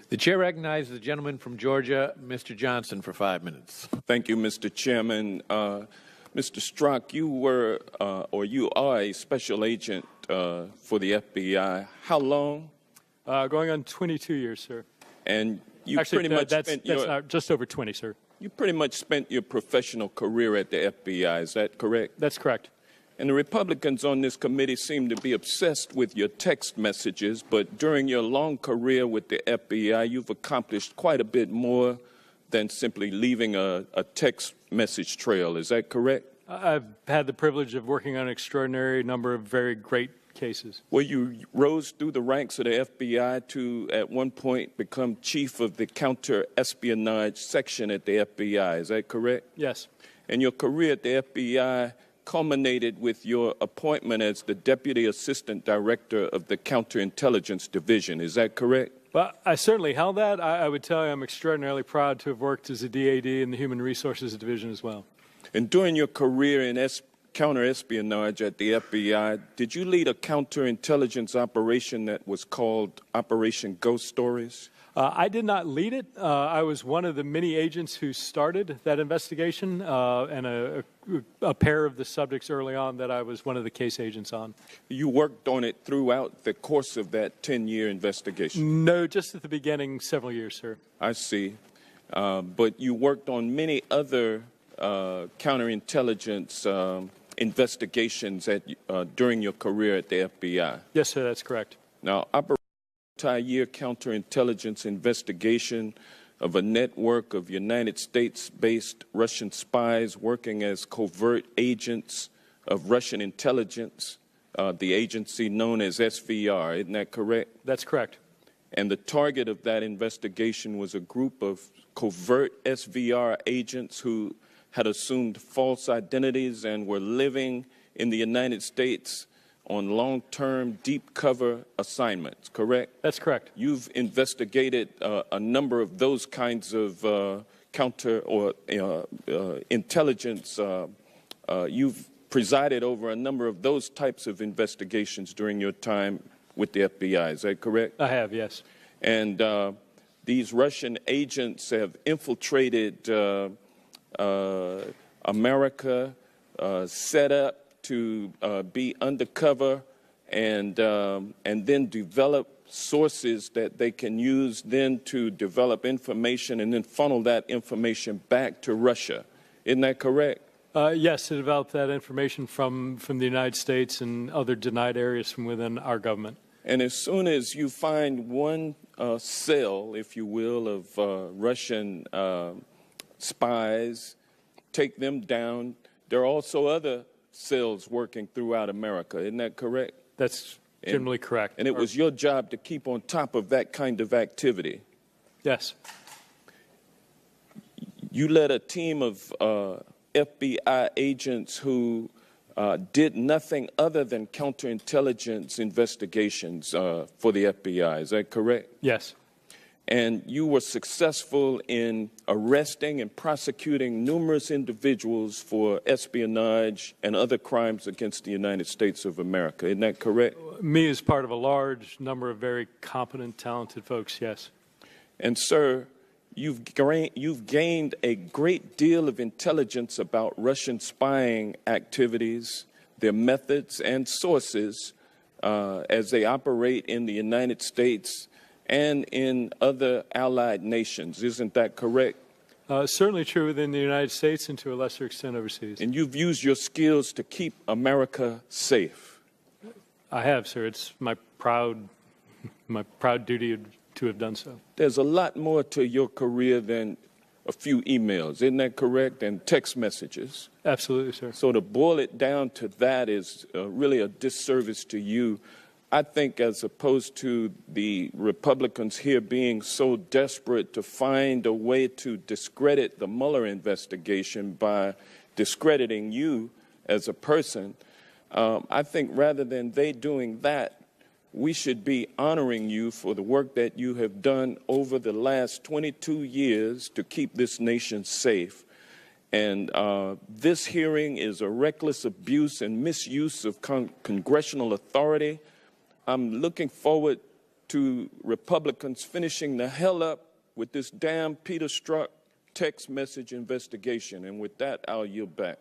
The chair recognizes the gentleman from Georgia, Mr. Johnson, for 5 minutes. Thank you, Mr. Chairman. Mr. Strzok, you were or you are a special agent for the FBI. How long? Going on 22 years, sir. And you Actually, pretty much that's spent your not, just over 20, sir. You pretty much spent your professional career at the FBI. Is that correct? That's correct. And the Republicans on this committee seem to be obsessed with your text messages, but during your long career with the FBI, you've accomplished quite a bit more than simply leaving a text message trail. Is that correct? I've had the privilege of working on an extraordinary number of very great cases. Well, you rose through the ranks of the FBI to, at one point, become chief of the counter-espionage section at the FBI. Is that correct? Yes. And your career at the FBI culminated with your appointment as the Deputy Assistant Director of the Counterintelligence Division. Is that correct? Well, I certainly held that. I would tell you I'm extraordinarily proud to have worked as a DAD in the Human Resources Division as well. And during your career in counterespionage at the FBI, did you lead a counterintelligence operation that was called Operation Ghost Stories? I did not lead it. I was one of the many agents who started that investigation, and a pair of the subjects early on that I was one of the case agents on. You worked on it throughout the course of that 10-year investigation? No, just at the beginning, several years, sir. I see. But you worked on many other counterintelligence investigations during your career at the FBI? Yes, sir, that's correct. Now, multi-year counterintelligence investigation of a network of United States-based Russian spies working as covert agents of Russian intelligence, the agency known as SVR. Isn't that correct? That's correct. And the target of that investigation was a group of covert SVR agents who had assumed false identities and were living in the United States on long-term, deep-cover assignments, correct? That's correct. You've investigated a number of those kinds of counter or intelligence. You've presided over a number of those types of investigations during your time with the FBI. Is that correct? I have, yes. And these Russian agents have infiltrated America, set up to be undercover and then develop sources that they can use then to develop information and then funnel that information back to Russia. Isn't that correct? Yes, to develop that information from the United States and other denied areas from within our government. And as soon as you find one cell, if you will, of Russian spies, take them down, there are also other cells working throughout America. Isn't that correct? That's generally correct. And it was your job to keep on top of that kind of activity. Yes. You led a team of FBI agents who did nothing other than counterintelligence investigations for the FBI. Is that correct? Yes. And you were successful in arresting and prosecuting numerous individuals for espionage and other crimes against the United States of America. Isn't that correct? Me as part of a large number of very competent, talented folks, yes. And, sir, you've gained a great deal of intelligence about Russian spying activities, their methods and sources as they operate in the United States and in other allied nations. Isn't that correct? Certainly true within the United States and to a lesser extent overseas. And you've used your skills to keep America safe. I have, sir. It's my proud duty to have done so. There's a lot more to your career than a few emails. Isn't that correct? And text messages. Absolutely, sir. So to boil it down to that is really a disservice to you. I think as opposed to the Republicans here being so desperate to find a way to discredit the Mueller investigation by discrediting you as a person, I think rather than they doing that, we should be honoring you for the work that you have done over the last 22 years to keep this nation safe. And this hearing is a reckless abuse and misuse of congressional authority. I'm looking forward to Republicans finishing the hell up with this damn Peter Strzok text message investigation. And with that, I'll yield back.